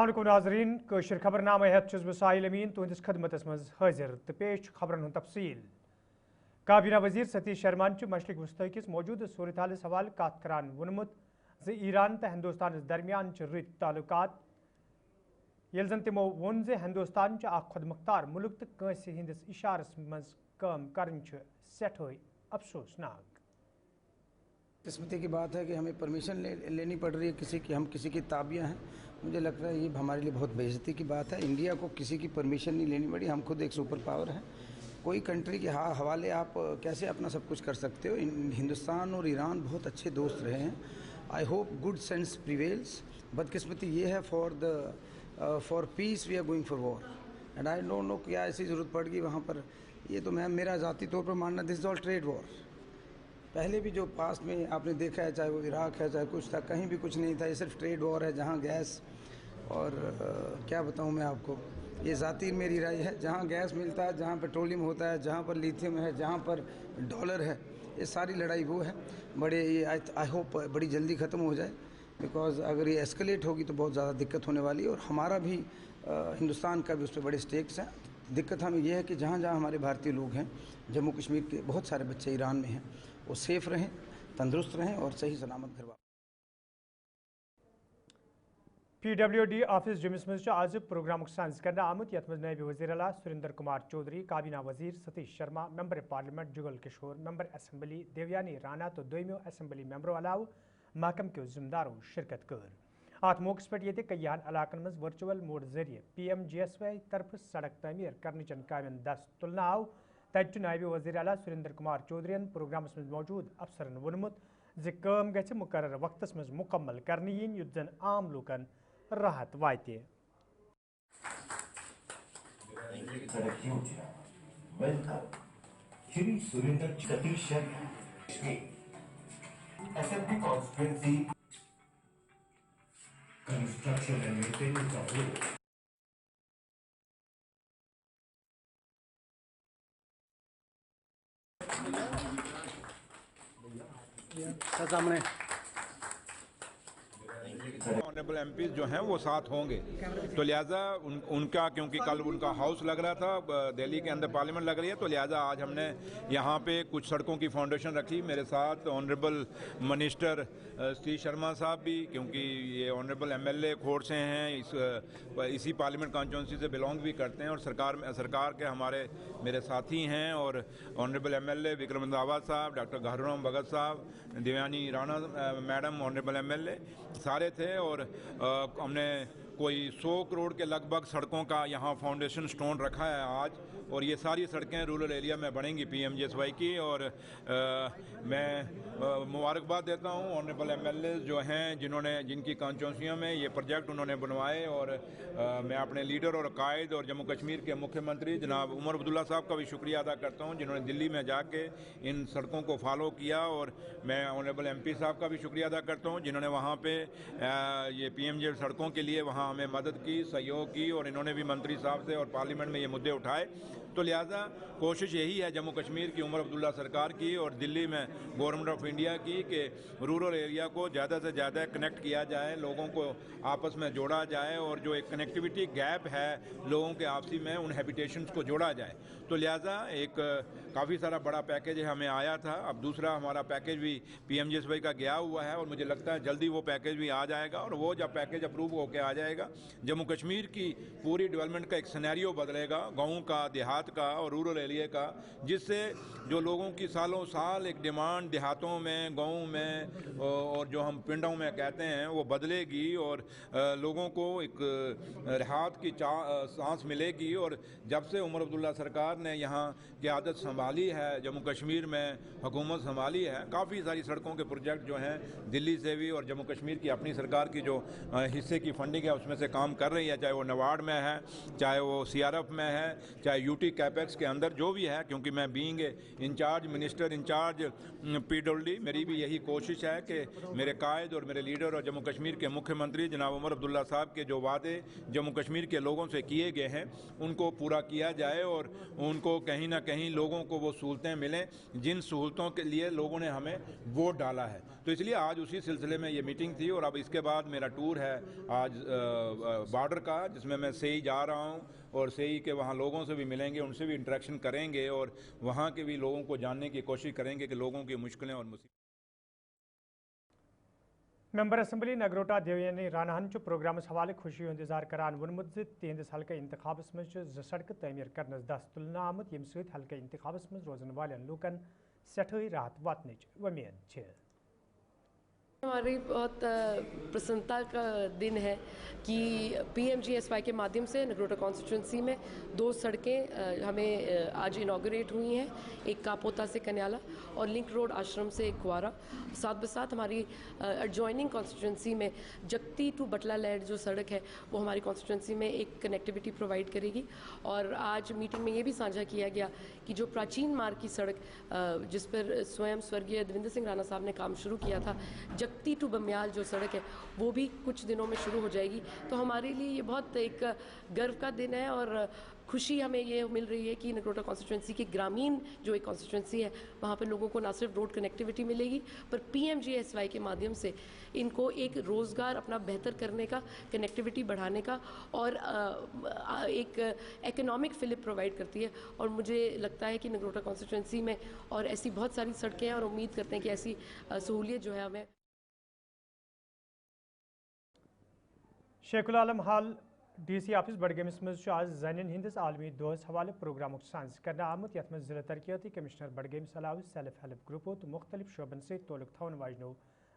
अस्सलाम वालेकुम नाज़रीन कशर खबरनामा हेत छुस बह साहिल अमीन तुहंदिस खदमतस मज हाजिर तो पेश खबरन हुंद तफसील। काबीना वजीर सतीश शर्मा मशरक वस्ती किस मौजूद सूरत हालस हवाले कत करान वोनमुत ज ईरान तो हिंदुस्तान दरमियान रुत ताल्लुकात येल जन तिमो वोन ज हिंदुस्तान खुद मुख्तार मुल्क तो कंस हिंदिस इशारस मज काम करन सठोई अफसोसनाक। किस्मती की बात है कि हमें परमिशन लेनी पड़ रही है किसी की, हम किसी की ताबिया हैं। मुझे लगता है ये हमारे लिए बहुत बेइज्जती की बात है। इंडिया को किसी की परमिशन नहीं लेनी पड़ी, हम खुद एक सुपर पावर हैं। कोई कंट्री के हवाले आप कैसे अपना सब कुछ कर सकते हो। हिंदुस्तान और ईरान बहुत अच्छे दोस्त रहे हैं। I hope good sense prevails. बदकिस्मती ये है for peace we are going for war and I don't know क्या ऐसी ज़रूरत पड़ गई वहाँ पर। ये तो मेरा ज़ाती तौर पर मानना this is all trade war. पहले भी जो पास्ट में आपने देखा है, चाहे वो इराक है चाहे कुछ था, कहीं भी कुछ नहीं था। ये सिर्फ ट्रेड वॉर है जहाँ गैस और क्या बताऊँ मैं आपको, ये ज़ाती मेरी राय है। जहाँ गैस मिलता है, जहाँ पेट्रोलियम होता है, जहाँ पर लिथियम है, जहाँ पर डॉलर है, ये सारी लड़ाई वो है। ये आई होप बड़ी जल्दी ख़त्म हो जाए, बिकॉज अगर ये एस्केलेट होगी तो बहुत ज़्यादा दिक्कत होने वाली है। और हमारा भी हिंदुस्तान का भी उस पर बड़े स्टेक्स हैं। दिक्कत हमें यह है कि जहाँ जहाँ हमारे भारतीय लोग हैं, जम्मू कश्मीर के बहुत सारे बच्चे ईरान में हैं, वो सेफ रहें, तंदुरुस्त रहें और सही सलामत घर वापस। PWD ऑफिस जुमिस मज आज प्रोग्राम साइंस करना आमुत यथ नायब वज़ीर आला सुरेंद्र कुमार चौधरी, काबीना वजीर Satish Sharma, member parliament Jugal Kishore, member assembly Devyani Rana तो दोमियो असम्बली मेंबरों अलाव महकम के जिम्मेदारों शिरकत कर। अत मौके पे ये कईयान इलाकन मज वर्चुअल मोड जरिए PMGSY तरफ सड़क तमीर करने चन कामन दस्त तुलना आव। तत नायब वज़ीर आला सुरेंद्र कुमार चौधरी प्रोग्राम मज मौजूद अफसरन वोनमुत ज काम गछि मुकर्रर वक्तस मज मुकम्मल करने यिन युत जन आम लूकन राहत वाते। Construction and maintenance of roads. सामने ऑनरेबल एमपीज जो हैं वो साथ होंगे, तो लिहाजा उनका क्योंकि कल उनका हाउस लग रहा था, दिल्ली के अंदर पार्लियामेंट लग रही है, तो लिहाजा आज हमने यहाँ पे कुछ सड़कों की फाउंडेशन रखी। मेरे साथ ऑनरेबल मिनिस्टर सतीश शर्मा साहब भी, क्योंकि ये ऑनरेबल MLA खोड़ से हैं, इसी पार्लियामेंट कॉन्स्टिट्यूंसी से बिलोंग भी करते हैं और सरकार के हमारे मेरे साथी हैं। और ऑनरेबल MLA विक्रम रंधावा साहब, doctor Gharuram Bhagat sahab, Devyani Rana madam, honourable MLA सारे थे। और हमने कोई 100 करोड़ के लगभग सड़कों का यहाँ फाउंडेशन स्टोन रखा है आज, और ये सारी सड़कें रूरल एरिया में बनेंगी PMGSY की। और मैं मुबारकबाद देता हूँ ऑनरेबल MLA जो हैं, जिनकी कॉन्स्टिट्यूंसियों में ये प्रोजेक्ट उन्होंने बनवाए। और मैं अपने लीडर और कायद और जम्मू कश्मीर के मुख्यमंत्री जनाब उमर अब्दुल्ला साहब का भी शुक्रिया अदा करता हूँ, जिन्होंने दिल्ली में जाके इन सड़कों को फॉलो किया। और मैं ऑनरेबल MP साहब का भी शुक्रिया अदा करता हूँ, जिन्होंने वहाँ पे ये PMG सड़कों के लिए वहाँ हमें मदद की, सहयोग की, और इन्होंने भी मंत्री साहब से और पार्लियामेंट में ये मुद्दे उठाए। तो लिहाजा कोशिश यही है जम्मू कश्मीर की, उमर अब्दुल्ला सरकार की और दिल्ली में गवर्नमेंट ऑफ इंडिया की, कि रूरल एरिया को ज़्यादा से ज़्यादा कनेक्ट किया जाए, लोगों को आपस में जोड़ा जाए, और जो एक कनेक्टिविटी गैप है लोगों के आपसी में, उन हैबिटेशंस को जोड़ा जाए। तो लिहाजा एक काफ़ी सारा बड़ा पैकेज हमें आया था। अब दूसरा हमारा पैकेज भी PMGSY का गया हुआ है, और मुझे लगता है जल्दी वो पैकेज भी आ जाएगा। और वो जब पैकेज अप्रूव होकर आ जाएगा, जम्मू कश्मीर की पूरी डेवलपमेंट का एक सिनेरियो बदलेगा, गाँव का, देहात का और रूरल एरिया का, जिससे जो लोगों की सालों साल एक डिमांड देहातों में, गाँव में और जो हम पिंडों में कहते हैं, वो बदलेगी, और लोगों को एक राहत की सांस मिलेगी। और जब से उमर अब्दुल्ला सरकार ने यहाँ क़यादत संभाली है, जम्मू कश्मीर में हुकूमत संभाली है, काफ़ी सारी सड़कों के प्रोजेक्ट जो हैं दिल्ली से भी और जम्मू कश्मीर की अपनी सरकार की जो हिस्से की फंडिंग है उसमें से काम कर रही है, चाहे वो नवाड में है, चाहे वो CRF में है, चाहे UT कैपेक्स के अंदर जो भी है। क्योंकि मैं being in charge minister, in charge PWD, मेरी भी यही कोशिश है कि मेरे कायद और मेरे लीडर और जम्मू कश्मीर के मुख्यमंत्री जनाब उमर अब्दुल्ला साहब के जो वादे जम्मू कश्मीर के लोगों से किए गए हैं उनको पूरा किया जाए, और उनको कहीं ना कहीं लोगों को वो सहूलतें मिलें जिन सहूलतों के लिए लोगों ने हमें वोट डाला है। तो इसलिए आज उसी सिलसिले में ये मीटिंग थी। और अब इसके बाद मेरा टूर है आज बॉर्डर का, जिसमें मैं सेई जा रहा हूँ اور सेई के वहाँ लोगों से भी मिलेंगे, उनसे भी इंटरेक्शन करेंगे और वहाँ के भी लोगों को जानने की कोशिश करेंगे कि लोगों की मुश्किलें और मुसीबत. मेंबर असम्बली नगरोटा देवयानी रानाहन प्रोग्राम हवाले खुशी हूं इजहार करान वोनमुत तिहंदिस हल्के इंतखाबस मज सड़क तमीर करनस दस तुलना आमत यम सत हल्के इंतखाबस मज रोजन वालेन लूकन सठई राहत वातनच उम्मीद. हमारी बहुत प्रसन्नता का दिन है कि PMGSY के माध्यम से नगरोटा कॉन्स्टिट्यूंसी में 2 सड़कें हमें आज इनॉग्रेट हुई हैं, एक कापोता से कन्याला और लिंक रोड आश्रम से कुआरा. साथ बसाथ हमारी एडजॉइनिंग कॉन्स्टिट्यूंसी में जगती टू बटला लैंड जो सड़क है वो हमारी कॉन्स्टिट्यूंसी में एक कनेक्टिविटी प्रोवाइड करेगी. और आज मीटिंग में ये भी साझा किया गया कि जो प्राचीन मार्ग की सड़क जिस पर स्वयं स्वर्गीय देवेंद्र सिंह राणा साहब ने काम शुरू किया था, जगती टू बमियाल जो सड़क है वो भी कुछ दिनों में शुरू हो जाएगी. तो हमारे लिए ये बहुत एक गर्व का दिन है और खुशी हमें ये मिल रही है कि नगरोटा कॉन्स्टिट्यूंसी की ग्रामीण जो एक कॉन्स्टिट्यूंसी है वहाँ पर लोगों को ना सिर्फ रोड कनेक्टिविटी मिलेगी पर PMGSY के माध्यम से इनको एक रोज़गार अपना बेहतर करने का, कनेक्टिविटी बढ़ाने का और एक इकोनॉमिक फिलिप प्रोवाइड करती है. और मुझे लगता है कि नगरोटा कॉन्स्टिट्यूंसी में और ऐसी बहुत सारी सड़कें हैं और उम्मीद करते हैं कि ऐसी सहूलियत जो है हमें. शेखुल आलम हाल DC ऑफिस बडगमिस मज आज जन हंदिस आलमी दोहस हवाले प्रोग्राम साज कर आमुत यथ जिला तरक्याती कमिश्नर बडगमिस अलाव सेल्फ हेल्प ग्रुपो तो मुख्तलिफ शोबन से तोलुक थवन वाजनो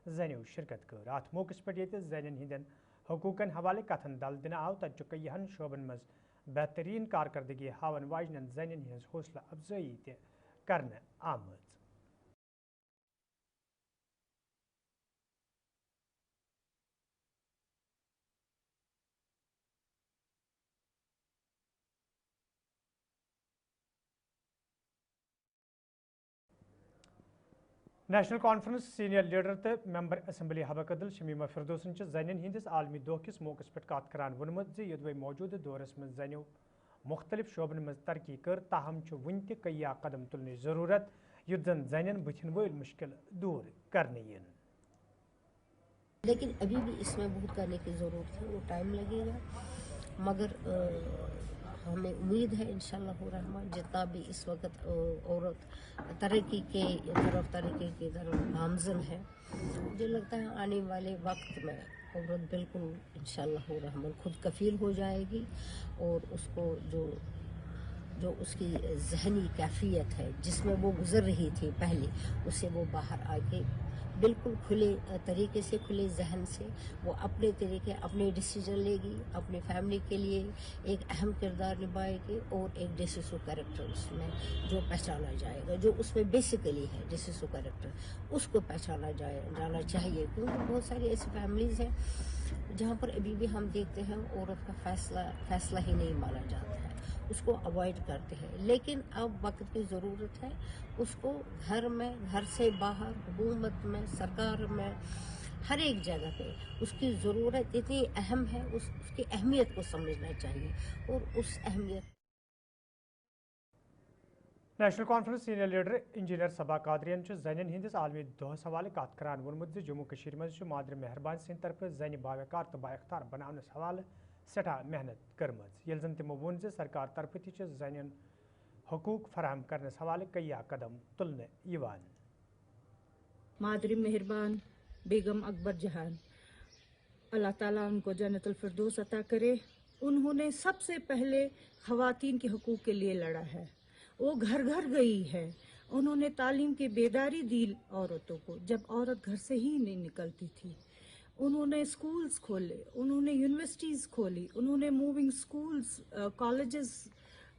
जनो शिरकत कर. अत मौके पे जन हंदन हकूकन हवाले कथन दल दिन आव तक कईहन शोबन मज बेहतरीन कारकर्दगी हावन वाजन जन हज हौसला अफजाई कर आमद. नेशनल कॉन्फ्रेंस सीनियर लीडर तो मेंबर असम्बली हबा कदल शमीमा फिरदौसन जन हंदिस आलमी दोह किस मौके पे कत करान वोनमुत योदवे मौजूदा दौरस में जनो मुख्तलिफ शोबन मज तरक्की कर, ताहम वन तय्या कदम तुलने जरूरत युद्ध जन जन बुथन वल मुश्किल दूर करने इन. लेकिन अभी भी इसमें बहुत करने की ज़रूरत है, वो टाइम लगेगा मगर हमें उम्मीद है इंशाल्लाह रहमान जितना भी इस वक्त औरत तरक्की की तरफ गामज़न है, मुझे लगता है आने वाले वक्त में औरत बिल्कुल इंशाल्लाह रहमान खुद कफ़ील हो जाएगी और उसको जो उसकी ज़हनी कैफियत है जिसमें वो गुज़र रही थी पहले, उससे वो बाहर आके बिल्कुल खुले तरीके से, खुले जहन से वो अपने तरीके, अपने डिसीजन लेगी, अपनी फैमिली के लिए एक अहम किरदार निभाएगी और एक डेसिसो कैरेक्टर उसमें जो पहचाना जाएगा, जो उसमें बेसिकली है डेसिसो कैरेक्टर, उसको पहचाना जाना चाहिए. क्योंकि बहुत सारी ऐसी फैमिलीज़ हैं जहाँ पर अभी भी हम देखते हैं औरत का फैसला ही नहीं माना जाता है, उसको अवॉइड करते हैं. लेकिन अब वक्त की ज़रूरत है, उसको घर में, घर से बाहर, हुकूमत में, सरकार में, हर एक जगह पे उसकी ज़रूरत इतनी अहम है, उसकी अहमियत को समझना चाहिए और उस अहमियत. National conference senior leader engineer Saba कादरियन जन हंदिस आलमी दोहस हवाले कत करान वोनमुत जम्मू कश्मीर मज मादर मेहरबान सिंह तरफ जन बावकार तो बाख्तार बनावनस हवाले सठा मेहनत करमज, यल जन तमो वोन सरकार तरफ ति जन हकूक फराहम करनस हवाले कईया कदम तुलने यवान. मादरी मेहरबान बेगम अकबर जहान, अल्लाह ताला उनको जन्नतुल फिरदौस अता करे. उन्होंने सबसे पहले ख़वातीन के हकूक़ के लिए लड़ा है, वो घर घर गई है, उन्होंने तालीम की बेदारी दी औरतों को जब औरत घर से ही नहीं निकलती थी. उन्होंने स्कूल्स खोले, उन्होंने यूनिवर्सिटीज़ खोली, उन्होंने मूविंग स्कूल्स, कॉलेजेस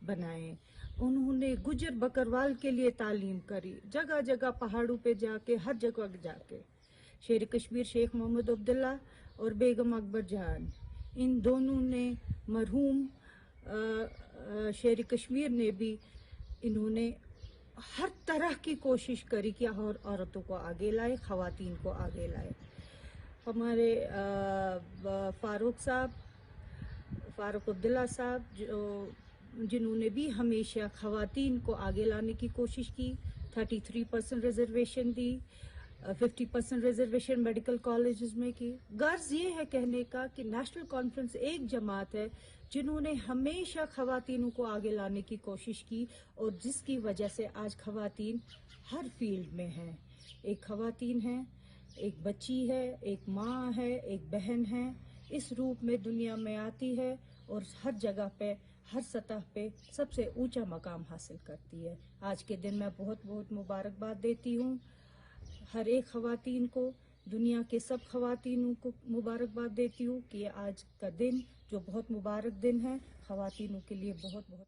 बनाए, उन्होंने गुजर बकरवाल के लिए तालीम करी, जगह जगह पहाड़ों पे जाके, हर जगह जाके. शेर कश्मीर शेख मोहम्मद अब्दुल्ला और बेगम अकबर जहान, इन दोनों ने मरहूम शेर कश्मीर ने भी इन्होंने हर तरह की कोशिश करी कि और औरतों को आगे लाए, ख़वातीन को आगे लाए. हमारे फारूक अब्दुल्ला साहब जिन्होंने भी हमेशा ख़वातीन को आगे लाने की कोशिश की, 33% रिजर्वेशन दी. 50% रिजर्वेशन मेडिकल कॉलेजेस में की। गर्ज ये है कहने का कि नेशनल कॉन्फ्रेंस एक जमात है जिन्होंने हमेशा खवातीनों को आगे लाने की कोशिश की और जिसकी वजह से आज खवातीन हर फील्ड में हैं। एक खवातीन है, एक बच्ची है, एक माँ है, एक बहन है, इस रूप में दुनिया में आती है और हर जगह पे, हर सतह पे सबसे ऊंचा मकाम हासिल करती है। आज के दिन मैं बहुत बहुत मुबारकबाद देती हूँ हर एक खवातीन को, दुनिया के सब खवातीनों को मुबारकबाद देती हूँ कि ये आज का दिन जो बहुत मुबारक दिन है खवातीनों के लिए बहुत बहुत।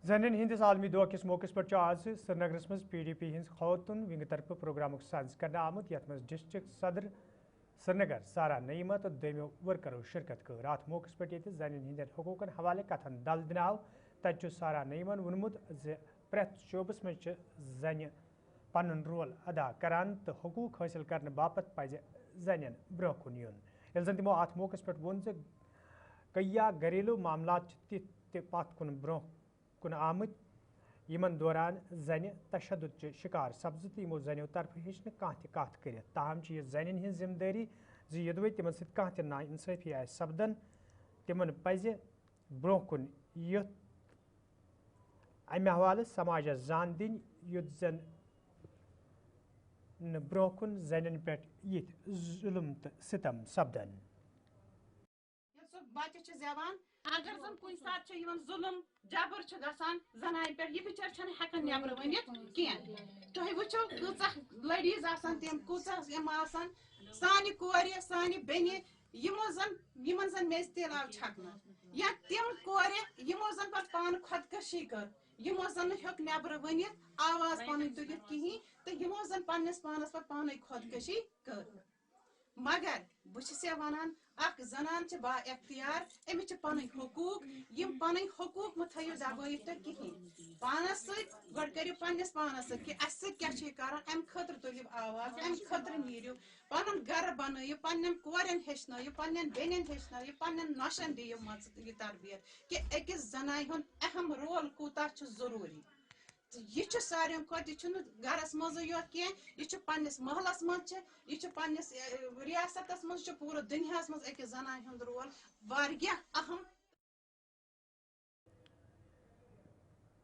ज़नान हिंदिस आलमी दौह किस मौके पर आज श्रीनगरस मज PDP हिंद खौतून विंग तरफ प्रोग्राम साज कर आमुत यथ मज डिस्ट्रिक्ट सदर श्रीनगर सारा नईमा तो दोमो वर्करों शिरकत कर। अत मौके पर ज़नान हिंद हकूकन हवाले कथन दल दिनाव तत सारा नईमन वोनमुत प्रेथ शोबस मज जन पन रोल अदा करान तो हकूक हासिल करने बापत पज जन ब्रोह कुन युन। यह जन तमो अत मौके पर वोन कया घरेलू मामला पत कुन ब्रोह कुन आमत यमन दौरान जन तशद्दुद शिकार सपज तो यमो जनो तरफ हेच कत कर। ताहम यह जन हिंज जिम्मेदारी यदवे तिमन सह नाइंसाफी आ सपदन तिमन पज ब्रोह कुन युथ अमे हवाले समाज जान दिन युथ जन ब्रोह कुन जन पे यिथ जुल्म तो सितम सपदन। बच्चे जवान अगर जन कुछ सात जुल्म जबर गसान जनान पे यह बिचार हेकान नबर वन कह तुम वो कच लड़ीज तम कम सानि कोर सानि बेनि यमन जन मेज तेल आव छकन या तम कोर यमो जन पे पान खुदकशी कर यमो जन हेक नबर वन आवाज पन तुलित कहीं तो यमो जन पन्नस पानस पे पान खुदकशी कर। मगर बहुत वन जनान बा एख्तियार अमिस पन हकूक यम पन हकूक मो थो दबाई तो कहीं पानस सो करो पन्नस पानस कि अस क्या कर अम खतर तुलिव आवाज अम खतर नीरियो पन गर बनयु पन्न कोरन हेचन पन्न बेन हेचन पन्न नशन दियो मज तरबियत कि अकिस जनान हुन अहम रोल कूता जरूरी। यह सारे खुद गरस मज योत कह पन्नस महलस मज पन्नस रियासतस मज पूरे दुनियास मज अकिस जनान हुंद रोल वारिया अहम।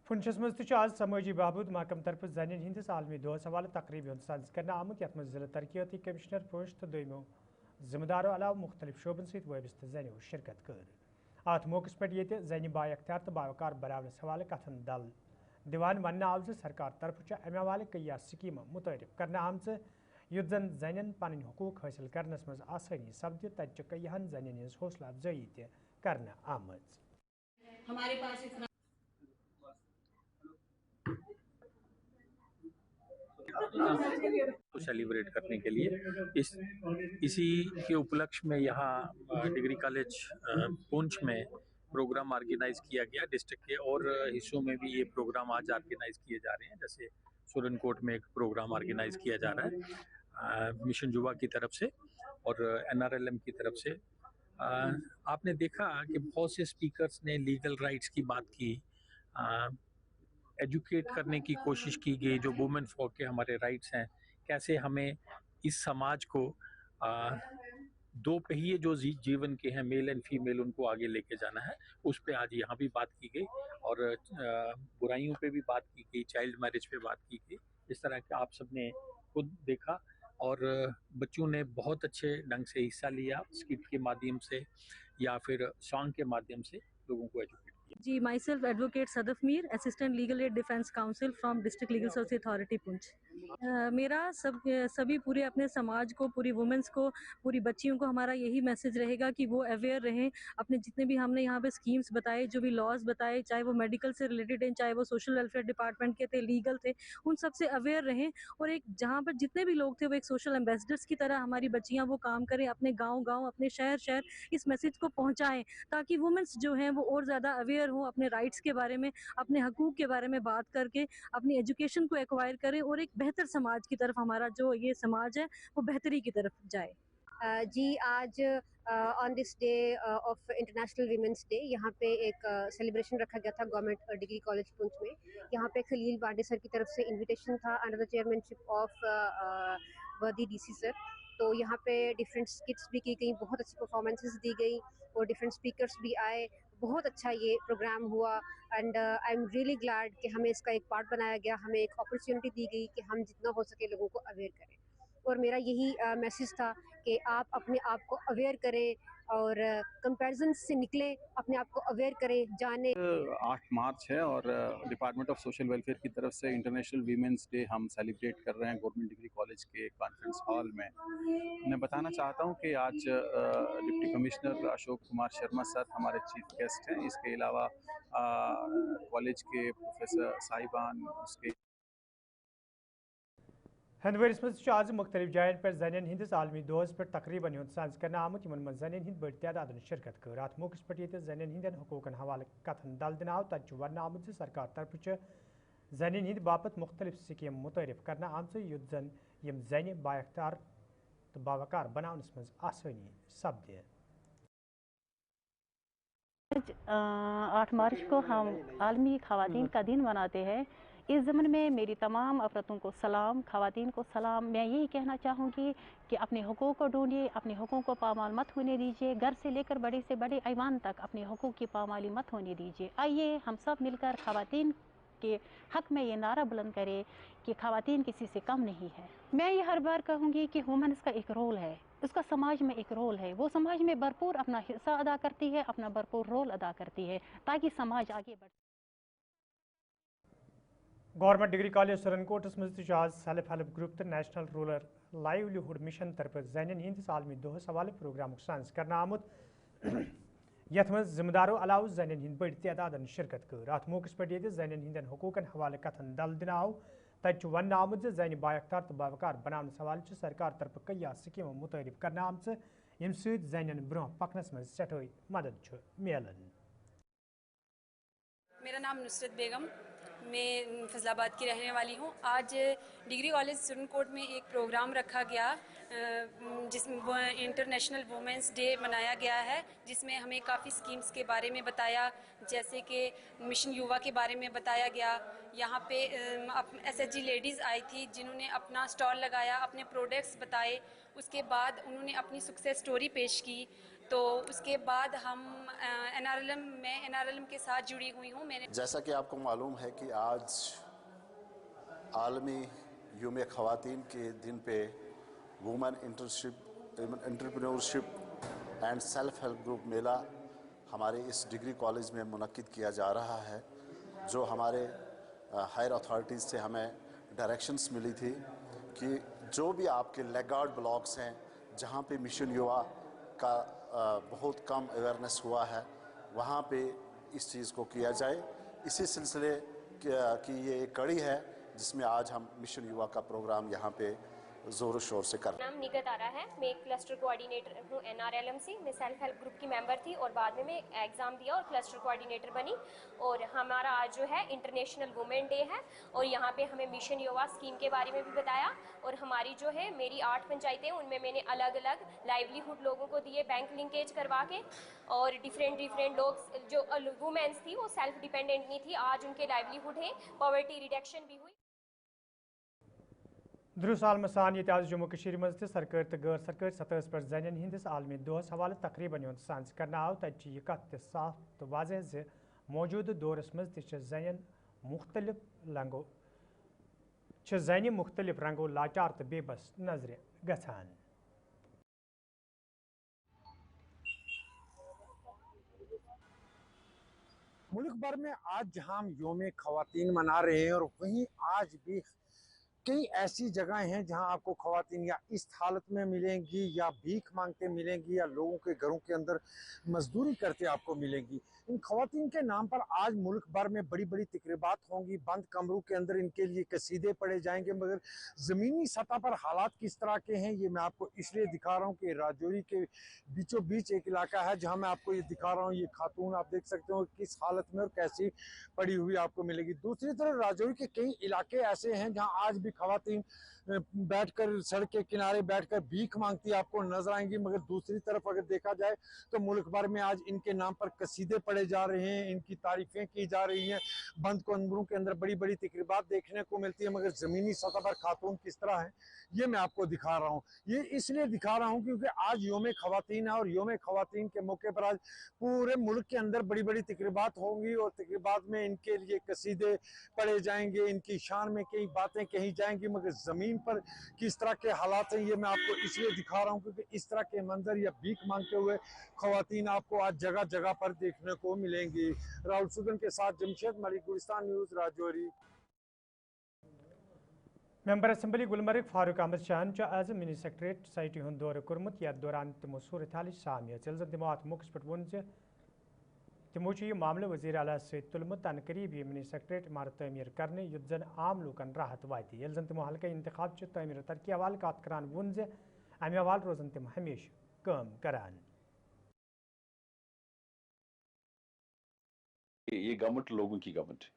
पुंछस मज आज समाजी बहबूद महकम तरफ जनान हिंदिस आलमी दोहस हवाले तकरीब साज कर आमुत यथ मज जिला तरक्याती कमिश्नर पुंछ तो दोमो जिम्मेदारों अलाव मुख्तलिफ शोबन सत वाबस्त जनो शिरकत कर। अत मौके पर ये जन बाख्तियार तो बावकार बनावनस हवाले कथन दल दिवान वन आव सरकार तरफ अमे हवाले कई स्कीम मुतारिफ कर आम युथ जन जन पन हकूक हासिल करनस मज आसानी सपद तत कईहन जन हज हौसला अफजाई कर आम। को सेलिब्रेट करने के लिए इसी के उपलक्ष्य में यहाँ डिग्री कॉलेज पुंछ में प्रोग्राम ऑर्गेनाइज किया गया। डिस्ट्रिक्ट के और हिस्सों में भी ये प्रोग्राम आज ऑर्गेनाइज किए जा रहे हैं। जैसे सुरनकोट में एक प्रोग्राम ऑर्गेनाइज किया जा रहा है मिशन युवा की तरफ से और NRLM की तरफ से। आपने देखा कि बहुत से स्पीकर्स ने लीगल राइट्स की बात की, एजुकेट करने की कोशिश की गई जो वुमेन फॉक के हमारे राइट्स हैं, कैसे हमें इस समाज को दो पहिए जो जीवन के हैं मेल एंड फीमेल उनको आगे लेके जाना है, उस पे आज यहाँ भी बात की गई और बुराइयों पे भी बात की गई, चाइल्ड मैरिज पे बात की गई। इस तरह के आप सबने खुद देखा और बच्चों ने बहुत अच्छे ढंग से हिस्सा लिया, स्किट के माध्यम से या फिर सॉन्ग के माध्यम से लोगों को एजुकेट किया। जी, myself advocate Sadaf Mir, assistant legal aid defence council from district legal service authority Poonch. मेरा सभी पूरे अपने समाज को, पूरी वुमेंस को, पूरी बच्चियों को हमारा यही मैसेज रहेगा कि वो अवेयर रहें। अपने जितने भी हमने यहाँ पे स्कीम्स बताए, जो भी लॉज बताए, चाहे वो मेडिकल से रिलेटेड हैं, चाहे वो सोशल वेलफेयर डिपार्टमेंट के थे, लीगल थे, उन सब से अवेयर रहें और एक जहाँ पर जितने भी लोग थे वो एक सोशल एम्बेसडर्स की तरह हमारी बच्चियाँ वो काम करें, अपने गाँव अपने शहर इस मैसेज को पहुँचाएँ ताकि वुमेंस जो हैं वो और ज़्यादा अवेयर हों, अपने राइट्स के बारे में, अपने हकूक़ के बारे में बात करके अपनी एजुकेशन को एक्वायर करें और एक बेहतर समाज की तरफ हमारा जो ये समाज है वो बेहतरी की तरफ जाए। جی آج on this day of international women's day یہاں پہ ایک سیلیبریشن رکھا گیا تھا گورنمنٹ ڈگری کالج پونچھ میں. یہاں پہ خلیل بانڈے سر کی طرف سے انویٹیشن تھا under the chairman ship of ودی ڈی سی سر. تو یہاں پہ ڈفرینٹ اسکٹس بھی کی گئیں, بہت اچھی پرفارمنسز دی گئی اور ڈفرینٹ اسپیکرس بھی آئے. بہت اچھا یہ پروگرام ہوا and I am really glad کہ ہمیں اس کا ایک پارٹ بنایا گیا, ہمیں ایک اپرچونٹی دی گئی کہ ہم جتنا ہو سکے لوگوں کو اویئر کریں. اور میرا یہی میسیج تھا کہ آپ اپنے آپ کو اویئر کریں اور کمپیریزن سے نکلیں, اپنے آپ کو اویئر کریں, جانیں. 8 مارچ ہے اور ڈپارٹمنٹ آف سوشل ویلفیئر کی طرف سے انٹرنیشنل ویمنس ڈے ہم سیلیبریٹ کر رہے ہیں گورنمنٹ ڈگری کالج کے کانفرنس ہال میں. میں بتانا چاہتا ہوں کہ آج ڈپٹی کمشنر اشوک کمار شرما سر ہمارے چیف گیسٹ ہیں. اس کے علاوہ کالج کے پروفیسر صاحبان اس کے ہندوارس مز آز مختلف جائن پہ زنین ہندس عالمی دہس پہ تقریباً سانز کرنے آمت یمن من زنین ہند بڑ تعداد شرکت کر. ات موقع پہ یہ زنین ہندین حقوقن حوالہ کتھن دل دن آو. تت ون آمت سرکار طرف زنین ہند باپت مختلف سکیم متعارف کرنا آمت یت زن یم زن بااختیار تو باوقار بناونس مز آسانی سپدِ. 8 مارچ کو ہم عالمی خواتین کا دن مناتے ہیں. اس ضمن میں میری تمام افرادوں کو سلام, خواتین کو سلام. میں یہی کہنا چاہوں گی کہ اپنے حقوق کو ڈھونڈیے, اپنے حقوق کو پامال مت ہونے دیجیے. گھر سے لے کر بڑے سے بڑے ایوان تک اپنے حقوق کی پامالی مت ہونے دیجیے. آئیے ہم سب مل کر خواتین کے حق میں یہ نعرہ بلند کرے کہ خواتین کسی سے کم نہیں ہے. میں یہ ہر بار کہوں گی کہ وومنس کا ایک رول ہے, اس کا سماج میں ایک رول ہے. وہ سماج میں بھرپور اپنا حصہ ادا کرتی ہے, اپنا بھرپور رول ادا کرتی ہے تاکہ سماج آگے بڑھے. گورنمنٹ ڈگری کالج سرنکوٹس مز آز سیلف ہیلپ گروپ تو نیشنل رورل لائیولیہڈ مشن طرف زنین ہندس عالمی دہس حوالہ پروگرام سانز کرنے آمت. یت مز ذمہ دارو علاوہ زنین ہند بڑ تعداد شرکت کر. ات موقع پہ یہ زنین ہندین حقوقن حوالہ کتھن دل دن آو. تت ون آمت زن بااختیار تو باوقار بناونس حوالہ سرکار طرف کئی سکیم متعارف کرنے آمت یم سۭتۍ زنین برہ پکنس مز سٹھائی مدد ملان. میرا نام نصرت بیگم, میں فیض آباد کی رہنے والی ہوں. آج ڈگری کالج سرنکوٹ میں ایک پروگرام رکھا گیا جس میں انٹرنیشنل وومنس ڈے منایا گیا ہے, جس میں ہمیں کافی اسکیمز کے بارے میں بتایا, جیسے کہ مشن یووا کے بارے میں بتایا گیا. یہاں پہ SHG لیڈیز آئی تھی جنہوں نے اپنا اسٹال لگایا, اپنے پروڈکٹس بتائے. اس کے بعد انہوں نے اپنی سکسیس اسٹوری پیش کی. تو اس کے بعد ہم NRLM کے ساتھ جڑی ہوئی ہوں. میں نے جیسا کہ آپ کو معلوم ہے کہ آج عالمی یوم خواتین کے دن پہ women entrepreneurship and self help group میلہ ہمارے اس ڈگری کالج میں منعقد کیا جا رہا ہے, جو ہمارے ہائر اتھارٹیز سے ہمیں ڈائریکشنز ملی تھی کہ جو بھی آپ کے لیگارڈ بلاکس ہیں جہاں پہ مشن یووا کا بہت کم اویئرنیس ہوا ہے, وہاں پہ اس چیز کو کیا جائے. اسی سلسلے کی یہ ایک کڑی ہے جس میں آج ہم مشن یووا کا پروگرام یہاں پہ زور و شور سے کر رہے ہیں. نام نگت آرا ہے, میں ایک کلسٹر کوآرڈینیٹر ہوں NRLM سے. میں سیلف ہیلپ گروپ کی ممبر تھی اور بعد میں ایگزام دیا اور کلسٹر کوآرڈینیٹر بنی. اور ہمارا آج جو ہے انٹرنیشنل وومن ڈے ہے, اور یہاں پہ ہمیں مشن یووا اسکیم کے بارے میں بھی بتایا. اور ہماری جو ہے میری 8 پنچایتیں, ان میں نے الگ الگ لائیولیہڈ لوگوں کو دیے بینک لنکیج کروا کے. اور ڈفرینٹ لوگ جو وومنس تھی وہ سیلف ڈیپینڈنٹ نہیں تھی, آج ان کے لائیولیہڈ ہیں, پاورٹی ریڈکشن بھی ہوئی. دروس عالم سان یہ آج جموں کشیر مز سرکاری تو غیر سرکاری سطح پہ زنین ہندس عالمی دہس حوالہ تقریباً سانز کرنے آو. تت یہ کت صاف تو واضح زِ موجودہ دورس مز زنہِ مختلف رنگو لاچار تو بے بس نظر گژھان. ملک بھر میں آج جہاں ہم یوم خواتین منا رہے ہیں, اور وہیں آج بھی کئی ایسی جگہیں ہیں جہاں آپ کو خواتین یا اس حالت میں ملیں گی, یا بھیک مانگتے ملیں گی, یا لوگوں کے گھروں کے اندر مزدوری کرتے آپ کو ملیں گی. ان خواتین کے نام پر آج ملک بھر میں بڑی بڑی تقریبات ہوں گی, بند کمروں کے اندر ان کے لیے قصیدے پڑھے جائیں گے. مگر زمینی سطح پر حالات کس طرح کے ہیں یہ میں آپ کو اس لیے دکھا رہا ہوں کہ راجوری کے بیچوں بیچ ایک علاقہ ہے جہاں میں آپ کو یہ دکھا رہا ہوں. یہ خاتون آپ دیکھ سکتے ہو کس حالت میں اور کیسی پڑی ہوئی آپ کو ملے گی. دوسری طرف راجوری کے کئی علاقے ایسے ہیں جہاں آج بھی भी खवातीन बैठकर सड़क के किनारे बैठकर भीख मांगती आपको नजर आएंगी। मगर दूसरी तरफ अगर देखा जाए तो मुल्क भर में आज इनके नाम पर कसीदे पढ़े जा रहे हैं, इनकी तारीफें की जा रही हैं। बंद कमरों के अंदर बड़ी बड़ी तकरीबात देखने को मिलती है, मगर ज़मीनी सतह पर खातून किस तरह है ये मैं आपको दिखा रहा हूँ। ये इसलिए दिखा रहा हूँ क्योंकि आज योम खवातीन है, और योम खवातीन के मौके पर आज पूरे मुल्क के अंदर बड़ी बड़ी तकरीबात होंगी, और तकरीबात में इनके लिए कसीदे पढ़े जाएंगे, इनकी शान में कई बातें कही जाएंगी। मगर ज़मीन पर किस तरह के हालात हैं ये मैं आपको इसलिए दिखा रहा हूँ क्योंकि इस तरह के मंजर या भीख मांगते हुए खवातीन आपको आज जगह जगह पर देखने को मिलेंगी। राहुल सुगन के साथ Jamshed Malik, Gulistan news, Rajouri. Member assembly Gulmarg Farooq Ahmad शाहन आज मिनी सेक्रेटरीट साइटी हूं दौर कर्मुत यथ दौरान तमो सूरत हाल सामिया चल तमो अत मौके पे वोन तमो यह मामले वज़ीर आला तुलमुत अन करीब यह मिनी सेक्रेटरीट इमारत तमीर करने युद्ध जन आम लूकन राहत वात यल जन तमो हल्का इंतखाब तमीर तरक्की हवाल कत करान वोन अमे हवाल रोजन तम हमेशा काम करान। ये गवर्नमेंट लोगों की गवर्नमेंट है।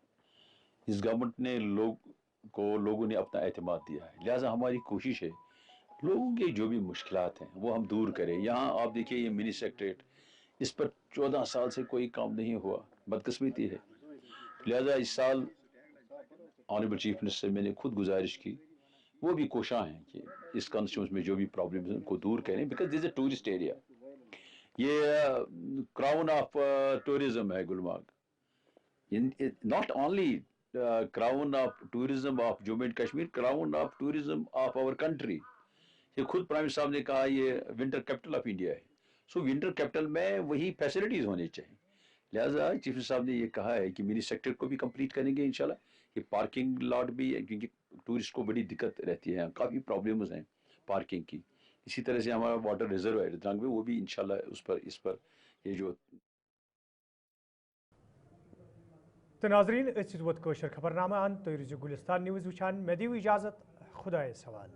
इस गवर्नमेंट ने लोगों ने अपना एतमाद दिया है, लिहाजा हमारी कोशिश है लोगों के जो भी मुश्किलात हैं वो हम दूर करें। यहाँ आप देखिए ये मिनी सेक्रेटरीट, इस पर 14 साल से कोई काम नहीं हुआ, बदकिस्मती है। लिहाजा इस साल ऑनरेबल चीफ मिनिस्टर से मैंने खुद गुजारिश की, वो भी कोशां हैं कि इस कॉन्स्टिट्यूंसी में जो भी प्रॉब्लम्स हैं उनको दूर करें, because this is a tourist area. ये क्राउन ऑफ टूरिज्म है Gulmarg, not only crown of tourism of Jammu and Kashmir, crown of tourism of our country। ये खुद प्राइम मिनिस्टर साहब ने कहा ये विंटर कैपिटल ऑफ इंडिया है, सो विंटर कैपिटल में वही फैसिलिटीज होनी चाहिए। लिहाजा चीफ मिनिस्टर साहब ने ये कहा है कि मिनी सेक्टर को भी कंप्लीट करेंगे इंशाल्लाह। ये पार्किंग लॉट भी है क्योंकि टूरिस्ट को बड़ी दिक्कत रहती है, काफ़ी प्रॉब्लम्स हैं पार्किंग की। इसी तरह से हमारा वाटर रिजर्व है रंग में, वो भी इंशाल्लाह इस पर ये जो तो नाजरीन वोत खबरनामा अन तो गुलिस्तान न्यूज़ वुचान मे दियो इजाज़त, खुदा सवाल।